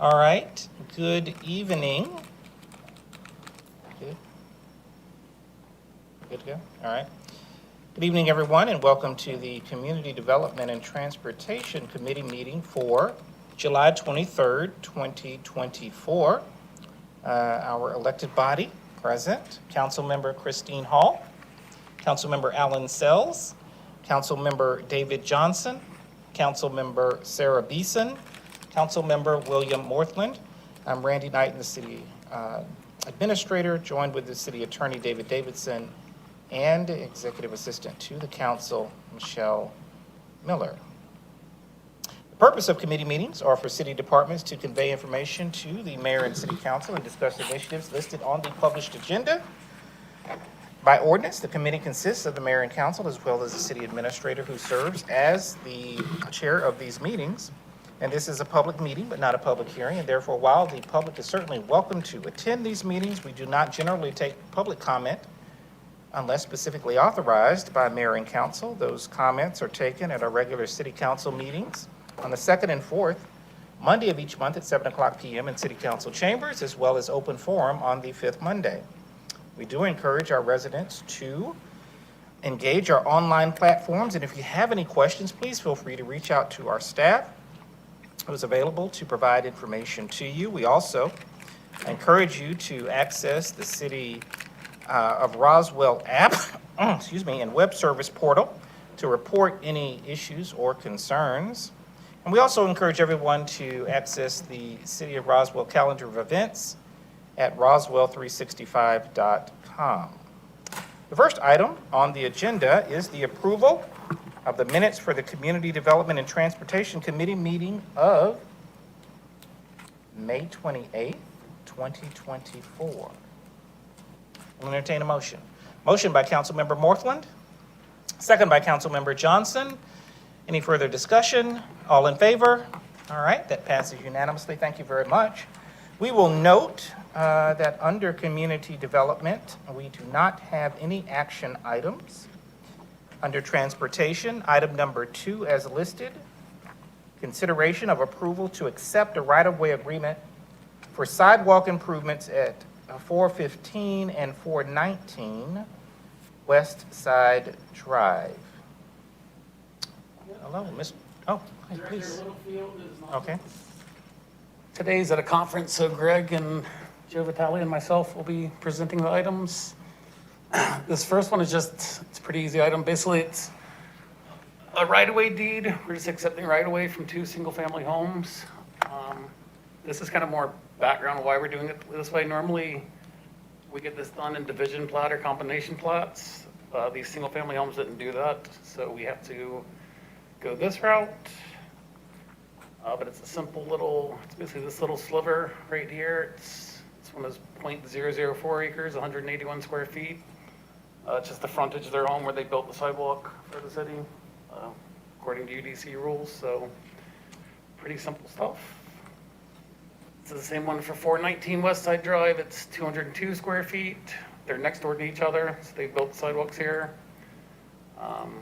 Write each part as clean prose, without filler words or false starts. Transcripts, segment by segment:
All right, good evening. Good. Good to go? All right. Good evening, everyone, and welcome to the Community Development and Transportation Committee meeting for July 23rd, 2024. Our elected body present, Councilmember Christine Hall, Councilmember Alan Sells, Councilmember David Johnson, Councilmember Sarah Beeson, Councilmember William Morthland. I'm Randy Knight, the City Administrator, joined with the City Attorney David Davidson and Executive Assistant to the Council, Michelle Miller. The purpose of committee meetings are for city departments to convey information to the Mayor and City Council and discuss initiatives listed on the published agenda. By ordinance, the committee consists of the Mayor and Council as well as the City Administrator who serves as the chair of these meetings. And this is a public meeting, but not a public hearing, and therefore, while the public is certainly welcome to attend these meetings, we do not generally take public comment unless specifically authorized by Mayor and Council. Those comments are taken at our regular City Council meetings on the second and fourth Monday of each month at 7:00 p.m. in City Council chambers, as well as open forum on the fifth Monday. We do encourage our residents to engage our online platforms, and if you have any questions, please feel free to reach out to our staff who is available to provide information to you. We also encourage you to access the City of Roswell app, and web service portal to report any issues or concerns. And we also encourage everyone to access the City of Roswell calendar of events at roswell365.com. The first item on the agenda is the approval of the minutes for the Community Development and Transportation Committee meeting of May 28th, 2024. We'll entertain a motion. Motion by Councilmember Morthland, second by Councilmember Johnson. Any further discussion? All in favor? All right, that passes unanimously. Thank you very much. We will note that under Community Development, we do not have any action items. Under Transportation, item number 2 as listed, consideration of approval to accept a right-of-way agreement for sidewalk improvements at 415 and 419 West Side Drive. Hello, Mr. Oh, hi, please. Okay. Today's at a conference, so Greg and Joe Vitale and myself will be presenting the items. This first one is it's a pretty easy item. Basically, it's a right-of-way deed. We're just accepting right-of-way from 2 single-family homes. This is kind of more background on why we're doing it this way. Normally, we get this done in division plat or combination plats. These single-family homes didn't do that, so we have to go this route. But it's a simple little, it's basically this little sliver right here. It's one of those 0.004 acres, 181 square feet. It's just the frontage of their home where they built the sidewalk for the city, according to UDC rules, so pretty simple stuff. It's the same one for 419 West Side Drive. It's 202 square feet. They're next door to each other, so they built the sidewalks here. And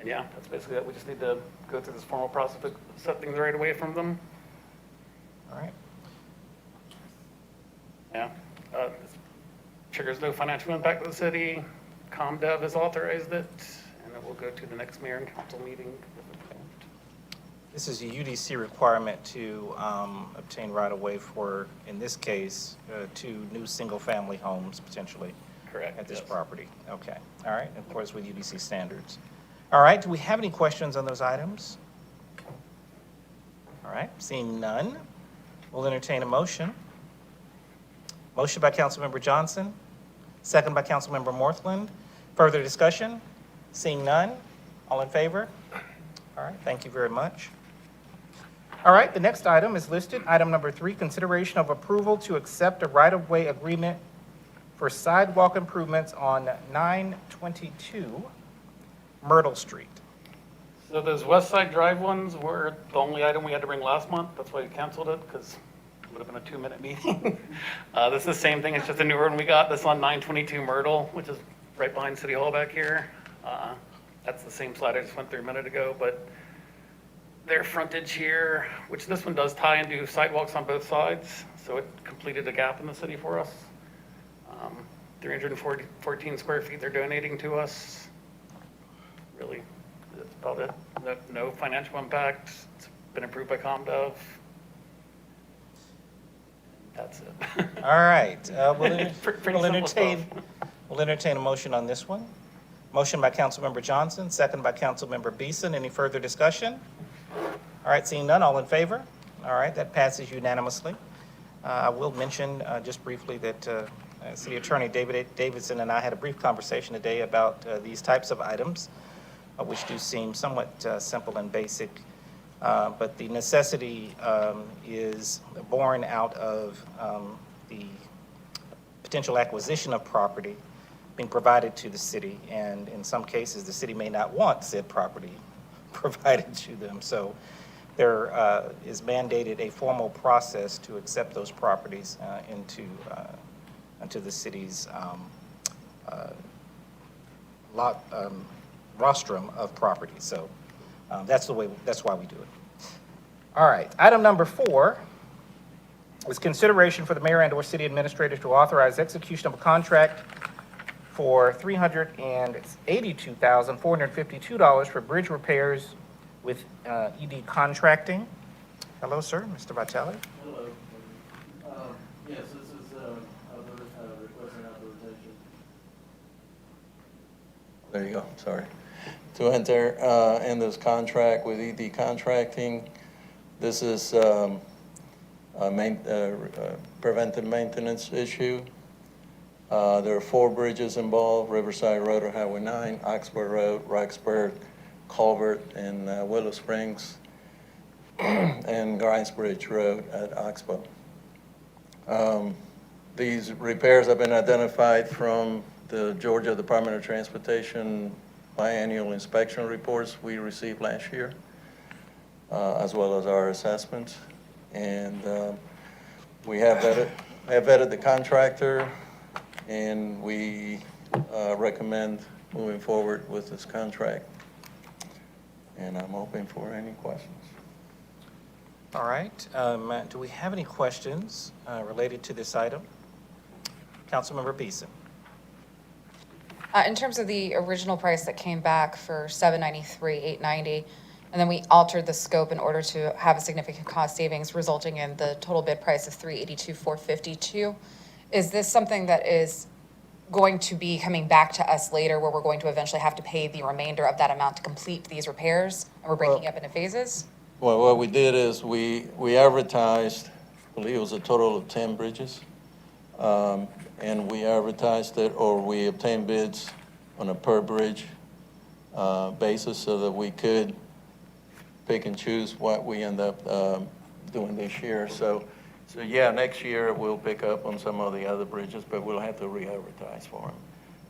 yeah, that's basically it. We just need to go through this formal process of accepting the right away from them. All right. Yeah. This triggers no financial impact to the city. ComDev has authorized it, and it will go to the next mayor and council meeting. This is a UDC requirement to obtain right-of-way for, in this case, 2 new single-family homes potentially. Correct. At this yes. property. Okay. All right. Of course, with UDC standards. All right. Do we have any questions on those items? All right. Seeing none, we'll entertain a motion. Motion by Councilmember Johnson, second by Councilmember Morthland. Further discussion? Seeing none, all in favor? All right. Thank you very much. All right. The next item is listed. Item number 3, consideration of approval to accept a right-of-way agreement for sidewalk improvements on 922 Myrtle Street. So those West Side Drive ones were the only item we had to bring last month. That's why we canceled it, because it would have been a 2-minute meeting. This is the same thing. It's just a newer one we got. This on 922 Myrtle, which is right behind City Hall back here. That's the same slide I just went through a minute ago, but their frontage here, which this one does tie into sidewalks on both sides, so it completed a gap in the city for us. 314 square feet they're donating to us. Really, that's about it. No financial impact. It's been approved by ComDev. That's it. All right, Pretty simple stuff. we'll entertain a motion on this one. Motion by Councilmember Johnson, second by Councilmember Beeson. Any further discussion? All right, seeing none, all in favor? All right, that passes unanimously. I will mention just briefly that City Attorney David Davidson and I had a brief conversation today about these types of items, which do seem somewhat simple and basic, but the necessity is born out of the potential acquisition of property being provided to the city, and in some cases, the city may not want said property provided to them. So there is mandated a formal process to accept those properties into the city's rostrum of property. So that's why we do it. All right, item number 4 is consideration for the mayor and/or city administrator to authorize execution of a contract for $382,452 for bridge repairs with ED Contracting. Hello, sir, Mr. Vitale. Hello. Yes, this is requesting authorization. There you go, sorry. To enter in this contract with ED Contracting. This is a preventive maintenance issue. There are 4 bridges involved: Riverside Road or Highway 9, Oxford Road, Roxburgh Culvert, and Willow Springs, and Grimes Bridge Road at Oxbow. These repairs have been identified from the Georgia Department of Transportation biannual inspection reports we received last year, as well as our assessments. And we have vetted the contractor, and we recommend moving forward with this contract. And I'm open for any questions. All right, do we have any questions related to this item? Councilmember Beeson. In terms of the original price that came back for $793, $890, and then we altered the scope in order to have a significant cost savings, resulting in the total bid price of $382, $452. Is this something that is going to be coming back to us later, where we're going to eventually have to pay the remainder of that amount to complete these repairs, and we're breaking up into phases? Well, what we did is we advertised, I believe it was a total of 10 bridges. And we advertised it, or we obtained bids on a per bridge basis, so that we could pick and choose what we end up doing this year. So yeah, next year we'll pick up on some of the other bridges, but we'll have to re-advertise for them.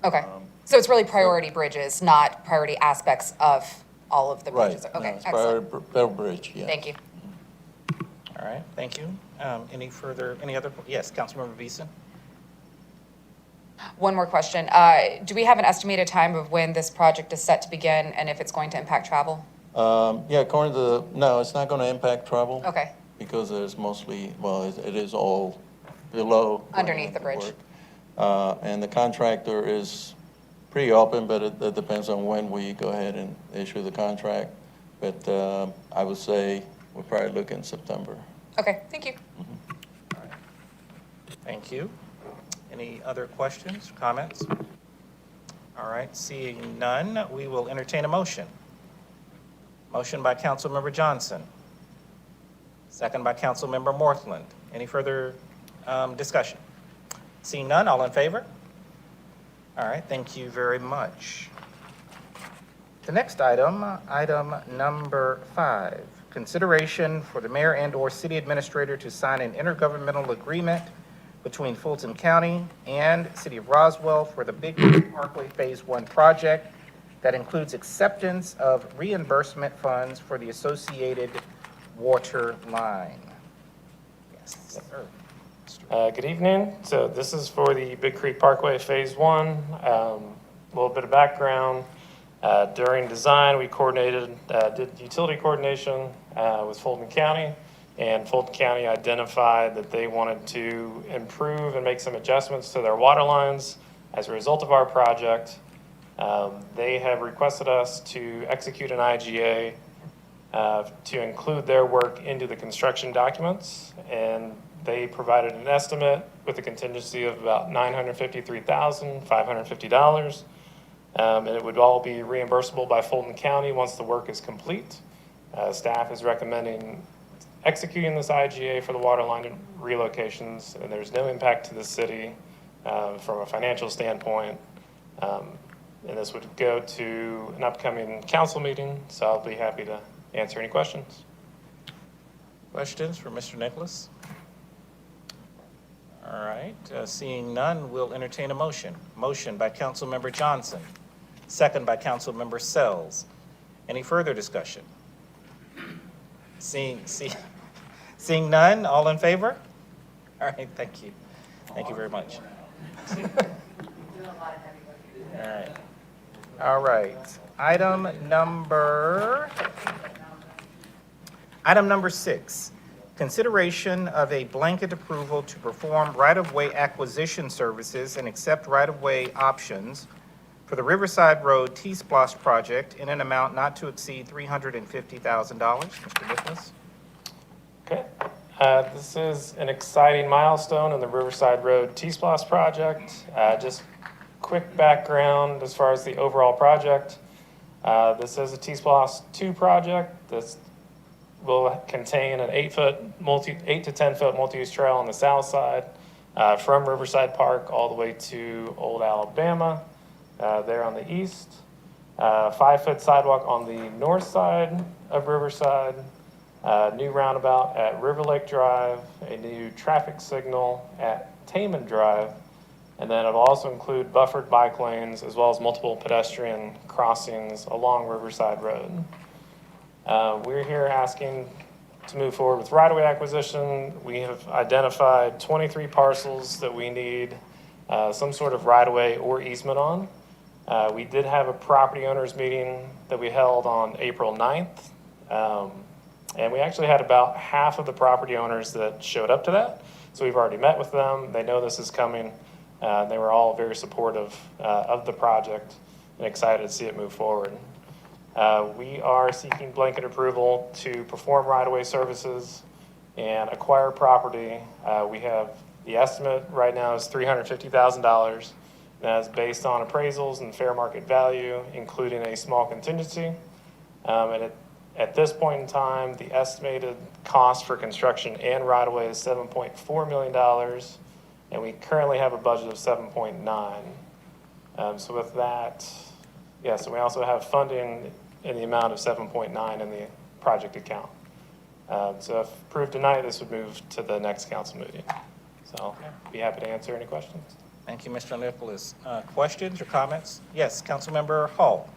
Okay, so it's really priority bridges, not priority aspects of all of the Right. bridges? Okay, No, it's excellent. per bridge, yeah. Thank you. All right, thank you. Any other, yes, Councilmember Beeson? One more question. Do we have an estimated time of when this project is set to begin, and if it's going to impact travel? Yeah, according to no, it's not going to impact travel. Okay. Because there's mostly, well, it is all below. Underneath the bridge. And the contractor is pretty open, but it depends on when we go ahead and issue the contract. But I would say we're probably looking September. Okay, thank you. Thank you. Any other questions, comments? All right, seeing none, we will entertain a motion. Motion by Councilmember Johnson. Second by Councilmember Morthland. Any further discussion? Seeing none, all in favor? All right, thank you very much. The next item, item number 5, consideration for the mayor and/or city administrator to sign an intergovernmental agreement between Fulton County and City of Roswell for the Big Creek Parkway Phase 1 project that includes acceptance of reimbursement funds for the associated water line. Yes, sir. Good evening. So this is for the Big Creek Parkway Phase 1. A little bit of background. During design, we did utility coordination with Fulton County, and Fulton County identified that they wanted to improve and make some adjustments to their water lines as a result of our project. They have requested us to execute an IGA to include their work into the construction documents, and they provided an estimate with a contingency of about $953,550. And it would all be reimbursable by Fulton County once the work is complete. Staff is recommending executing this IGA for the water line relocations, and there's no impact to the city from a financial standpoint. And this would go to an upcoming council meeting, so I'll be happy to answer any questions. Questions for Mr. Nicholas? All right, seeing none, we'll entertain a motion. Motion by Councilmember Johnson, second by Councilmember Sells. Any further discussion? Seeing none, all in favor? All right, thank you. Thank you very much. All right. All right. Item number 6, consideration of a blanket approval to perform right-of-way acquisition services and accept right-of-way options for the Riverside Road T-Splosh project in an amount not to exceed $350,000. Mr. Nicholas? Okay. This is an exciting milestone in the Riverside Road T-Splosh project. Just quick background as far as the overall project. This is a T-Splosh 2 project. This will contain an 8 to 10 foot multi-use trail on the south side from Riverside Park all the way to Old Alabama, there on the east. 5 foot sidewalk on the north side of Riverside, new roundabout at River Lake Drive, a new traffic signal at Taman Drive, and then it'll also include buffered bike lanes as well as multiple pedestrian crossings along Riverside Road. We're here asking to move forward with right-of-way acquisition. We have identified 23 parcels that we need some sort of right-of-way or easement on. We did have a property owners meeting that we held on April 9th. And we actually had about half of the property owners that showed up to that. So we've already met with them. They know this is coming. They were all very supportive of the project and excited to see it move forward. We are seeking blanket approval to perform right-of-way services and acquire property. We have the estimate right now is $350,000. That is based on appraisals and fair market value, including a small contingency. At this point in time, the estimated cost for construction and right-of-way is $7.4 million, and we currently have a budget of $7.9. So with that, so we also have funding in the amount of $7.9 in the project account. So if approved tonight, this would move to the next council meeting. So I'll be happy to answer any questions. Thank you, Mr. Nicholas. Questions or comments? Yes, Councilmember Hall.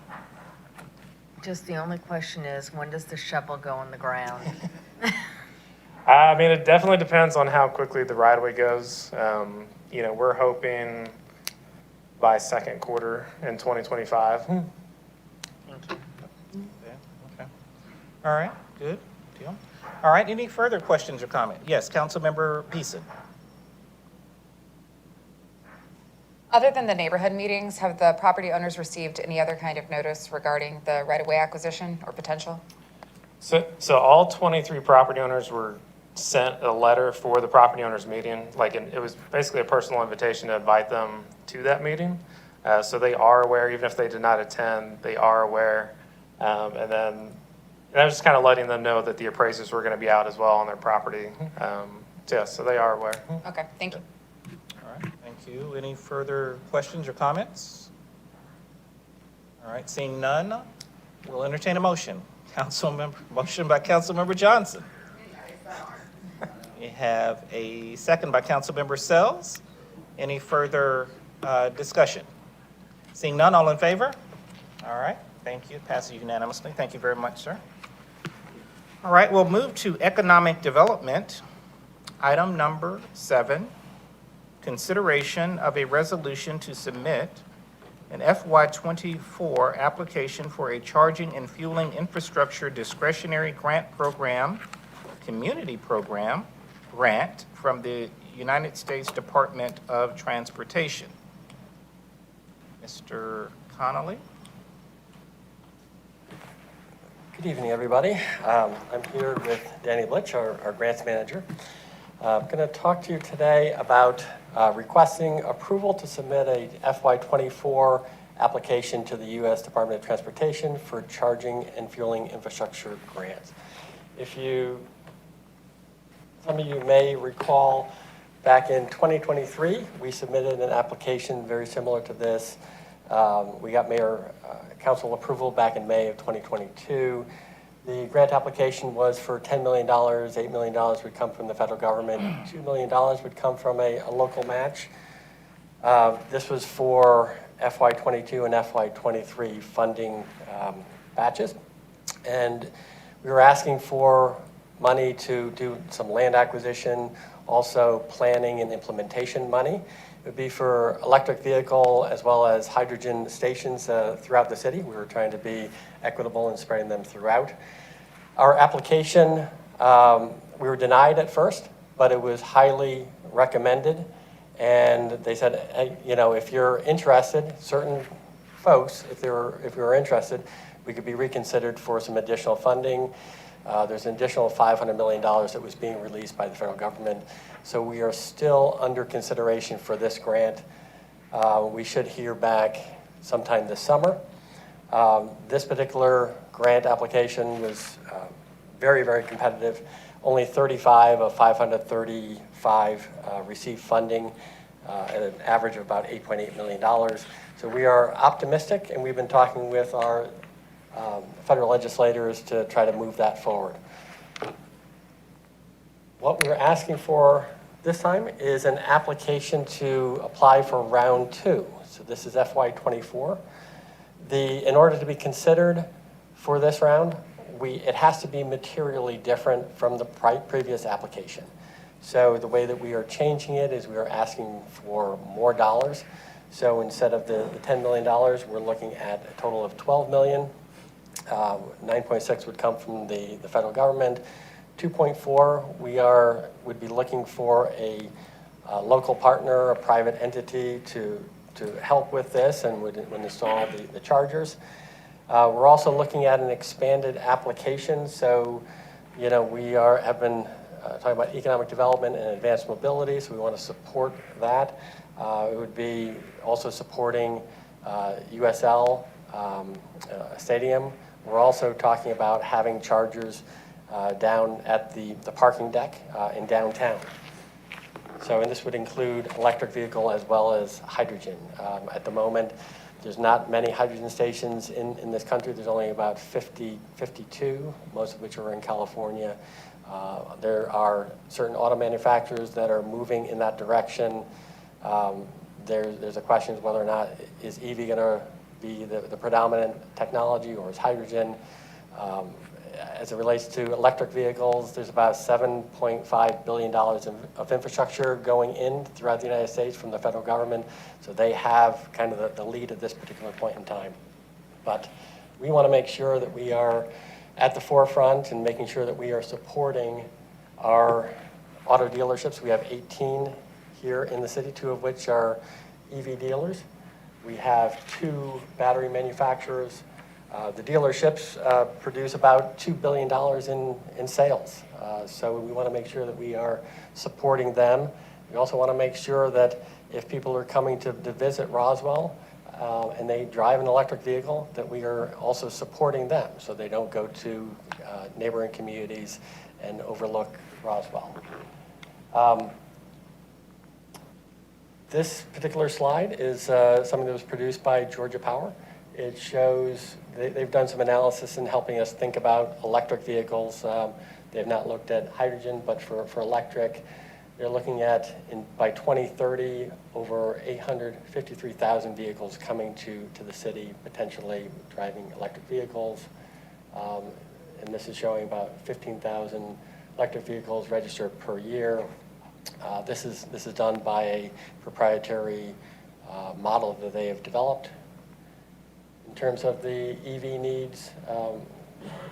Just the only question is, when does the shovel go in the ground? I mean, it definitely depends on how quickly the right-of-way goes. We're hoping by second quarter in 2025. Thank you. Okay. All right, good deal. All right, any further questions or comment? Yes, Councilmember Beeson. Other than the neighborhood meetings, have the property owners received any other kind of notice regarding the right-of-way acquisition or potential? So all 23 property owners were sent a letter for the property owners meeting. It was basically a personal invitation to invite them to that meeting. So they are aware, even if they did not attend, they are aware. And I was just kind of letting them know that the appraisers were going to be out as well on their property. So they are aware. Okay, thank you. All right, thank you. Any further questions or comments? All right, seeing none, we'll entertain a motion. Motion by Councilmember Johnson. We have a second by Councilmember Sells. Any further discussion? Seeing none, all in favor? All right, thank you. Passes unanimously. Thank you very much, sir. All right, we'll move to economic development. Item number 7, consideration of a resolution to submit an FY24 application for a charging and fueling infrastructure discretionary grant program, community program grant from the United States Department of Transportation. Mr. Connolly? Good evening, everybody. I'm here with Danny Litch, our grants manager. I'm going to talk to you today about requesting approval to submit a FY24 application to the U.S. Department of Transportation for charging and fueling infrastructure grants. Some of you may recall back in 2023, we submitted an application very similar to this. We got mayor council approval back in May of 2022. The grant application was for $10 million, $8 million would come from the federal government, $2 million would come from a local match. This was for FY22 and FY23 funding batches. And we were asking for money to do some land acquisition, also planning and implementation money. It would be for electric vehicle as well as hydrogen stations throughout the city. We were trying to be equitable in spreading them throughout. Our application, we were denied at first, but it was highly recommended. And they said, hey, you know, if you're interested, certain folks, if we were interested, we could be reconsidered for some additional funding. There's an additional $500 million that was being released by the federal government. So we are still under consideration for this grant. We should hear back sometime this summer. This particular grant application was very, very competitive. Only 35 of 535 received funding at an average of about $8.8 million. So we are optimistic, and we've been talking with our federal legislators to try to move that forward. What we're asking for this time is an application to apply for round 2. So this is FY24. In order to be considered for this round, it has to be materially different from the previous application. So the way that we are changing it is we are asking for more dollars. So instead of the $10 million, we're looking at a total of $12 million. 9.6 would come from the federal government. 2.4, would be looking for a local partner, a private entity to help with this and would install the chargers. We're also looking at an expanded application. So, you know, we have been talking about economic development and advanced mobility, so we want to support that. It would be also supporting USL Stadium. We're also talking about having chargers down at the parking deck in downtown. So, and this would include electric vehicle as well as hydrogen. At the moment, there's not many hydrogen stations in this country. There's only about 52, most of which are in California. There are certain auto manufacturers that are moving in that direction. There's a question of whether or not is EV going to be the predominant technology, or is hydrogen? As it relates to electric vehicles, there's about $7.5 billion of infrastructure going in throughout the United States from the federal government. So they have kind of the lead at this particular point in time. But we want to make sure that we are at the forefront and making sure that we are supporting our auto dealerships. We have 18 here in the city, 2 of which are EV dealers. We have 2 battery manufacturers. The dealerships produce about $2 billion in sales. So we want to make sure that we are supporting them. We also want to make sure that if people are coming to visit Roswell and they drive an electric vehicle, that we are also supporting them so they don't go to neighboring communities and overlook Roswell. This particular slide is something that was produced by Georgia Power. It shows they've done some analysis in helping us think about electric vehicles. They've not looked at hydrogen, but for electric, they're looking at, by 2030, over 853,000 vehicles coming to the city, potentially driving electric vehicles. And this is showing about 15,000 electric vehicles registered per year. This is done by a proprietary model that they have developed. In terms of the EV needs,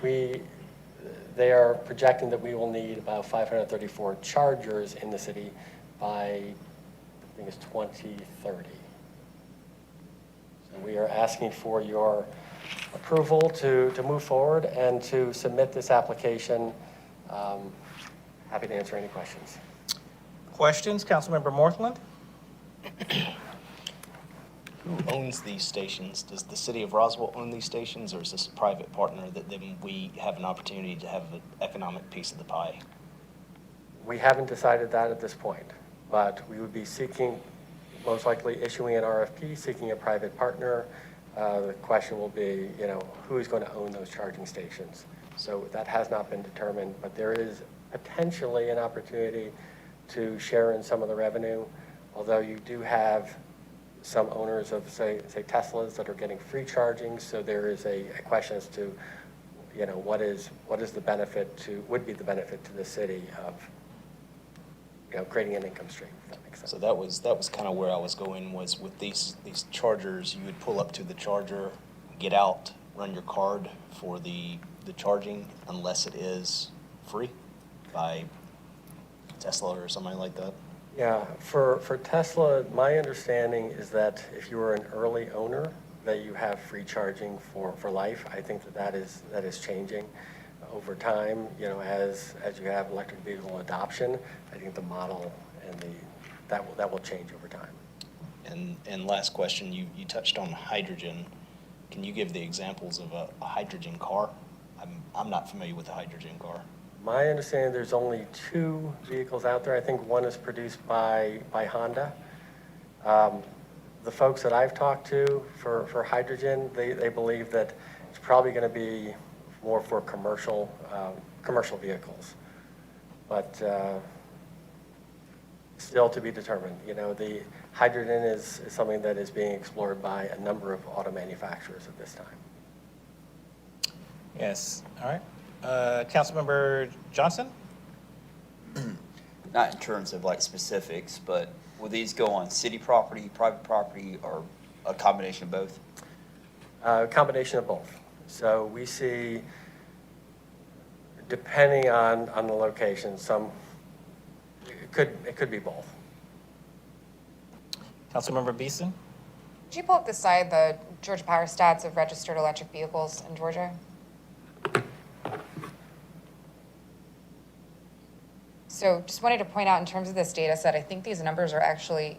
they are projecting that we will need about 534 chargers in the city by, I think it's 2030. So we are asking for your approval to move forward and to submit this application. Happy to answer any questions. Questions, Councilmember Morthland? Who owns these stations? Does the city of Roswell own these stations, or is this a private partner that then we have an opportunity to have an economic piece of the pie? We haven't decided that at this point, but we would be seeking, most likely issuing an RFP, seeking a private partner. The question will be, who is going to own those charging stations? So that has not been determined, but there is potentially an opportunity to share in some of the revenue, although you do have some owners of, say Teslas that are getting free charging. So there is a question as to, what is the benefit would be the benefit to the city of, creating an income stream, if that makes sense. So that was kind of where I was going, was with these chargers, you would pull up to the charger, get out, run your card for the charging, unless it is free by Tesla or something like that. Yeah, for Tesla, my understanding is that if you were an early owner, that you have free charging for life. I think that is changing over time. As you have electric vehicle adoption, I think the model and that will change over time. And last question, you touched on hydrogen. Can you give the examples of a hydrogen car? I'm not familiar with a hydrogen car. My understanding, there's only 2 vehicles out there. I think one is produced by Honda. The folks that I've talked to for hydrogen, they believe that it's probably going to be more for commercial vehicles. But still to be determined. The hydrogen is something that is being explored by a number of auto manufacturers at this time. Yes, all right. Councilmember Johnson? Not in terms of like specifics, but will these go on city property, private property, or a combination of both? A combination of both. So we see, depending on the location, it could be both. Councilmember Beeson? Could you pull up the side, the Georgia Power stats of registered electric vehicles in Georgia? So just wanted to point out in terms of this data set, I think these numbers are actually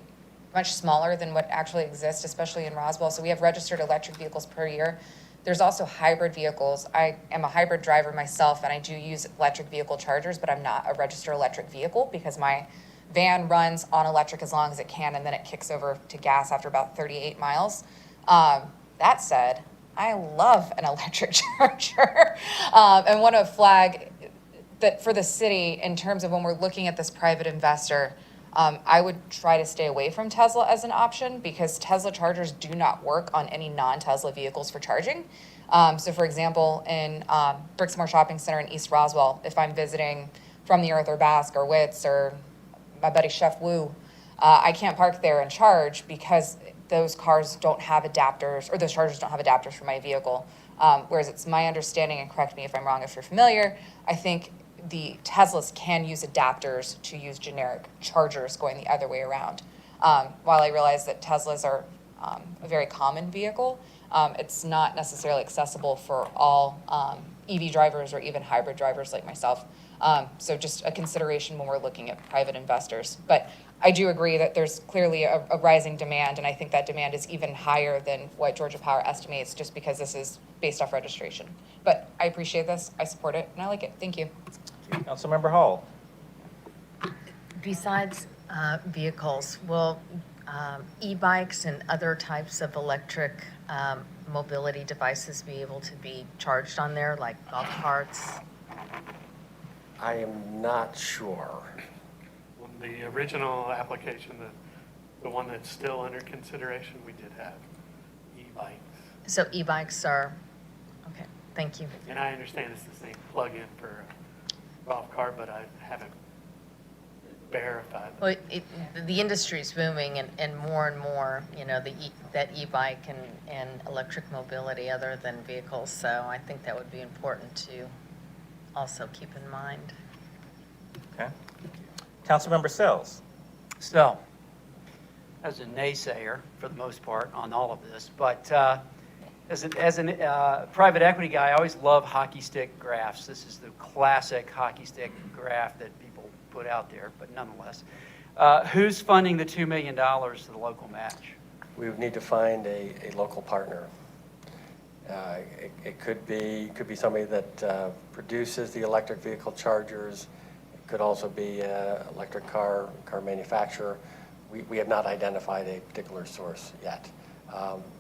much smaller than what actually exists, especially in Roswell. So we have registered electric vehicles per year. There's also hybrid vehicles. I am a hybrid driver myself, and I do use electric vehicle chargers, but I'm not a registered electric vehicle because my van runs on electric as long as it can, and then it kicks over to gas after about 38 miles. That said, I love an electric charger and want to flag that for the city, in terms of when we're looking at this private investor, I would try to stay away from Tesla as an option because Tesla chargers do not work on any non-Tesla vehicles for charging. So for example, in Brixmore Shopping Center in East Roswell, if I'm visiting from the Arthur Basque or Wits or my buddy Chef Wu, I can't park there and charge because those cars don't have adapters, or those chargers don't have adapters for my vehicle. Whereas it's my understanding, and correct me if I'm wrong if you're familiar, I think the Teslas can use adapters to use generic chargers going the other way around. While I realize that Teslas are a very common vehicle, it's not necessarily accessible for all EV drivers or even hybrid drivers like myself. So just a consideration when we're looking at private investors. But I do agree that there's clearly a rising demand, and I think that demand is even higher than what Georgia Power estimates just because this is based off registration. But I appreciate this, I support it, and I like it. Thank you. Councilmember Hall? Besides vehicles, will e-bikes and other types of electric mobility devices be able to be charged on there, like golf carts? I am not sure. On the original application, the one that's still under consideration, we did have e-bikes. So e-bikes are, okay, thank you. And I understand it's the same plug-in for a golf cart, but I haven't verify that. Well, the industry's booming and more, you know, that e-bike and electric mobility other than vehicles. So I think that would be important to also keep in mind. Okay. Councilmember Sells. So, as a naysayer, for the most part, on all of this, but as a private equity guy, I always love hockey stick graphs. This is the classic hockey stick graph that people put out there, but nonetheless. Who's funding the $2 million to the local match? We would need to find a local partner. It could be somebody that produces the electric vehicle chargers. It could also be an electric car manufacturer. We have not identified a particular source yet.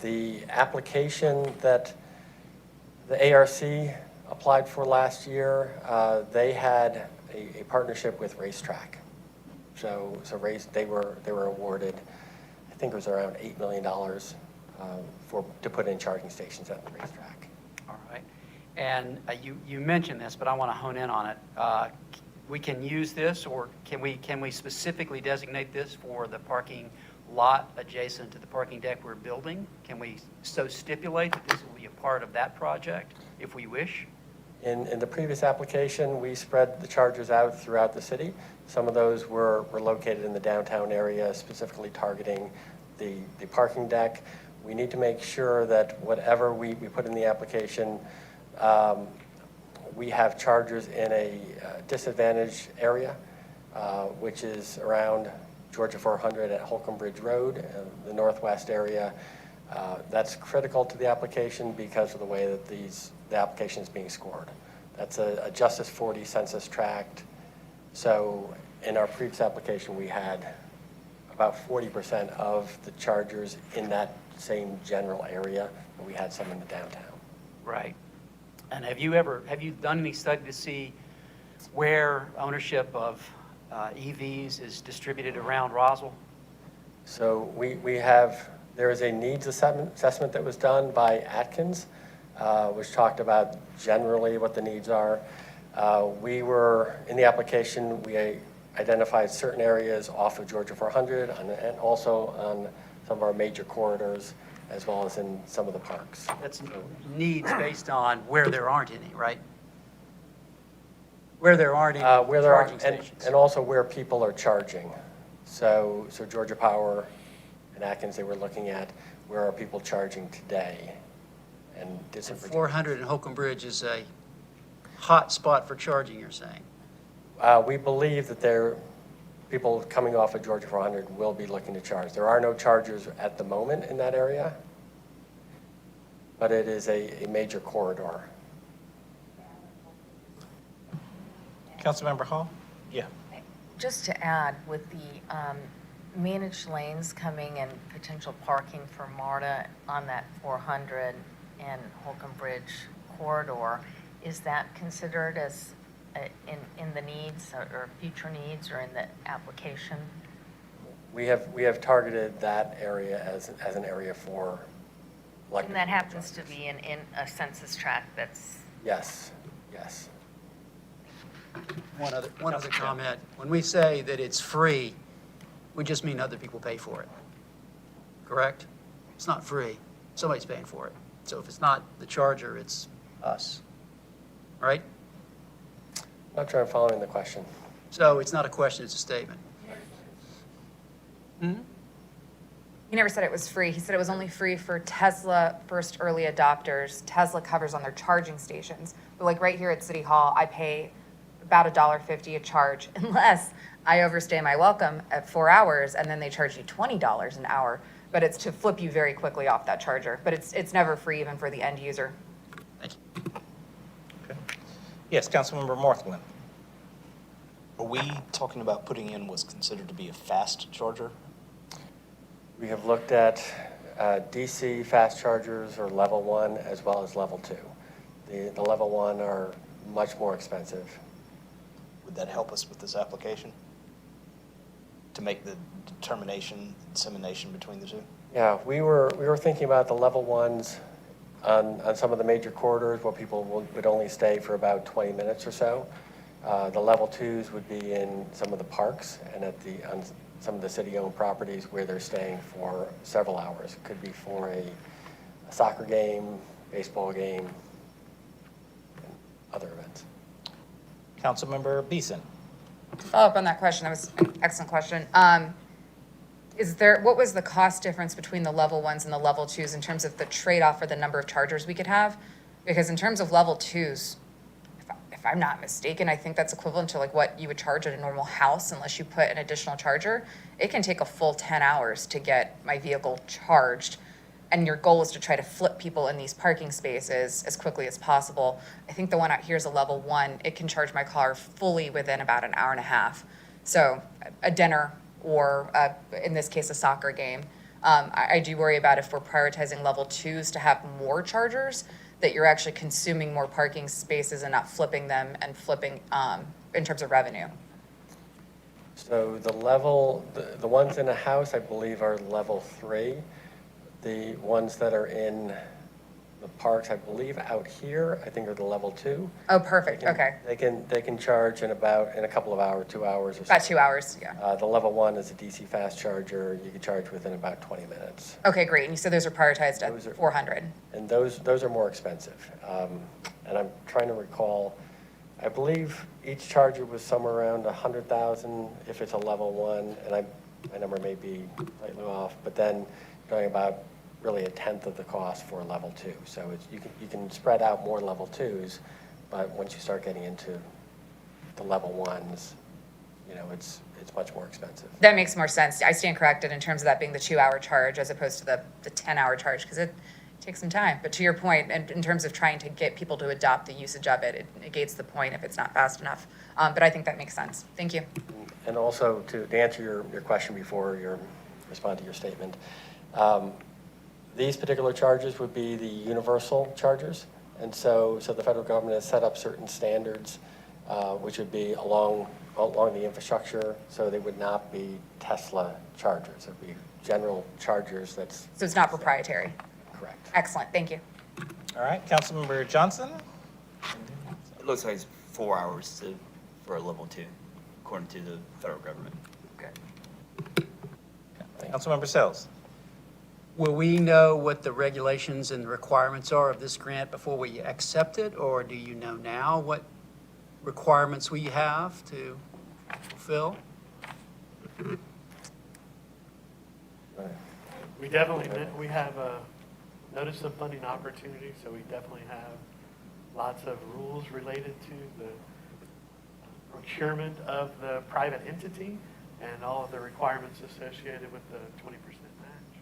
The application that the ARC applied for last year, they had a partnership with Racetrack. So they were awarded, I think it was around $8 million to put in charging stations at the racetrack. All right. And you mentioned this, but I want to hone in on it. We can use this, or can we specifically designate this for the parking lot adjacent to the parking deck we're building? Can we so stipulate that this will be a part of that project if we wish? In the previous application, we spread the chargers out throughout the city. Some of those were located in the downtown area, specifically targeting the parking deck. We need to make sure that whatever we put in the application, we have chargers in a disadvantaged area, which is around Georgia 400 at Holcomb Bridge Road, the northwest area. That's critical to the application because of the way that the application is being scored. That's a Justice 40 census tract. So in our previous application, we had about 40% of the chargers in that same general area, and we had some in the downtown. Right. And have you done any study to see where ownership of EVs is distributed around Roswell? So there is a needs assessment that was done by Atkins, which talked about generally what the needs are. In the application, we identified certain areas off of Georgia 400 and also on some of our major corridors, as well as in some of the parks. That's needs based on where there aren't any, right? Where there aren't any Where there are, charging stations. and also where people are charging. So Georgia Power and Atkins, they were looking at where are people charging today, and did some. 400 and Holcomb Bridge is a hot spot for charging, you're saying? We believe that people coming off of Georgia 400 will be looking to charge. There are no chargers at the moment in that area, but it is a major corridor. Councilmember Hall? Yeah. Just to add, with the managed lanes coming and potential parking for MARTA on that 400 and Holcomb Bridge corridor, is that considered as in the needs or future needs or in the application? We have targeted that area as an area for electric. And that happens to be in a census tract that's... Yes. One other comment. When we say that it's free, we just mean other people pay for it. Correct? It's not free. Somebody's paying for it. So if it's not the charger, it's us. Right? Not sure I'm following the question. So it's not a question, it's a statement. He never said it was free. He said it was only free for Tesla first early adopters. Tesla covers on their charging stations. But like right here at City Hall, I pay about $1.50 a charge unless I overstay my welcome at 4 hours and then they charge you $20 an hour. But it's to flip you very quickly off that charger. But it's never free even for the end user. Thank you. Okay. Yes, Councilmember Morthland. Are we talking about putting in what's considered to be a fast charger? We have looked at DC fast chargers or level 1 as well as level 2. The level 1 are much more expensive. Would that help us with this application? To make the dissemination between the two? Yeah, we were thinking about the level 1s on some of the major corridors where people would only stay for about 20 minutes or so. The level twos would be in some of the parks and on some of the city-owned properties where they're staying for several hours. It could be for a soccer game, baseball game, and other events. Councilmember Beeson. To follow up on that question, that was an excellent question. What was the cost difference between the level ones and the level twos in terms of the trade-off for the number of chargers we could have? Because in terms of level twos, if I'm not mistaken, I think that's equivalent to like what you would charge at a normal house unless you put an additional charger. It can take a full 10 hours to get my vehicle charged. And your goal is to try to flip people in these parking spaces as quickly as possible. I think the one out here is a level one. It can charge my car fully within about an hour and a half. So a dinner or in this case, a soccer game. I do worry about if we're prioritizing level twos to have more chargers, that you're actually consuming more parking spaces and not flipping them and flipping in terms of revenue. So the ones in a house, I believe, are level 3. The ones that are in the parks, I believe, out here, I think are the level 2. Oh, perfect, okay. They can charge in a couple of hours, 2 hours or so. About 2 hours, yeah. The level 1 is a DC fast charger. You can charge within about 20 minutes. Okay, great, and you said those are prioritized Those are- at 400. And those are more expensive. And I'm trying to recall, I believe each charger was somewhere around 100,000 if it's a level 1, and my number may be slightly off, but then you're talking about really a tenth of the cost for a level 2. So you can spread out more level 2s, but once you start getting into the level 1s, it's much more expensive. That makes more sense. I stand corrected in terms of that being the 2-hour charge as opposed to the 10-hour charge, because it takes some time. But to your point, and in terms of trying to get people to adopt the usage of it, it negates the point if it's not fast enough. But I think that makes sense. Thank you. And also, to answer your question before you respond to your statement, these particular chargers would be the universal chargers. And so the federal government has set up certain standards, which would be along the infrastructure, so they would not be Tesla chargers. It would be general chargers So it's not proprietary. correct. Excellent, thank you. All right, Councilmember Johnson. It looks like it's 4 hours for a level 2, according to the federal government. Okay. Councilmember Sells. Will we know what the regulations and requirements are of this grant before we accept it, or do you know now what requirements we have to fulfill? We definitely, we have a notice of funding opportunity, so we definitely have lots of rules related to the procurement of the private entity and all of the requirements associated with the 20% match.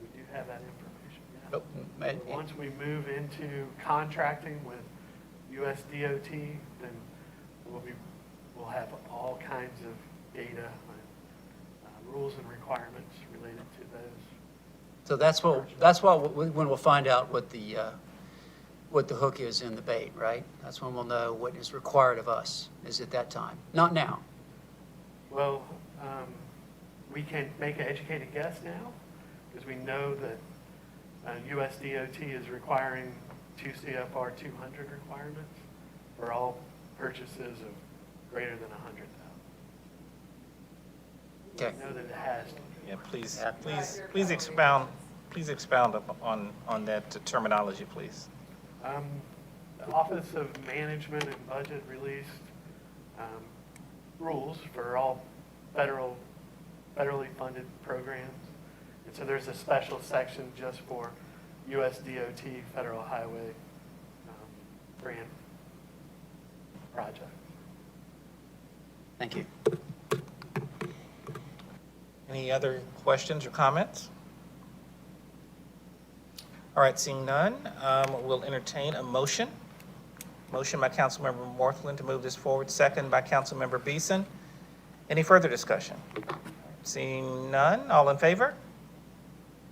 We do have that information, yeah. But, But once we move into contracting with US DOT, then we'll have all kinds of data and rules and requirements related to those. So that's what, when we'll find out what the hook is in the bait, right? That's when we'll know what is required of us, is at that time, not now. Well, we can make an educated guess now, because we know that US DOT is requiring 2 CFR 200 requirements for all purchases of greater than 100,000. Okay. We know that it has to. Yeah, please expound on that terminology, please. The Office of Management and Budget released rules for all federally funded programs. And so there's a special section just for US DOT Federal Highway grant projects. Thank you. Any other questions or comments? All right, seeing none, we'll entertain a motion. Motion by Councilmember Morthland to move this forward, second by Councilmember Beeson. Any further discussion? Seeing none, all in favor?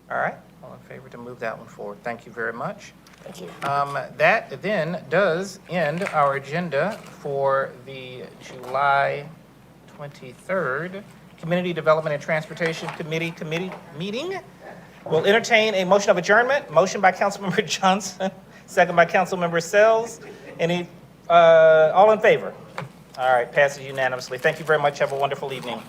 All right, all in favor to move that one forward. Thank you very much. Thank you. That then does end our agenda for the July 23rd Community Development and Transportation Committee meeting. We'll entertain a motion of adjournment. Motion by Councilmember Johnson, second by Councilmember Sells. All in favor? All right, passes unanimously. Thank you very much. Have a wonderful evening.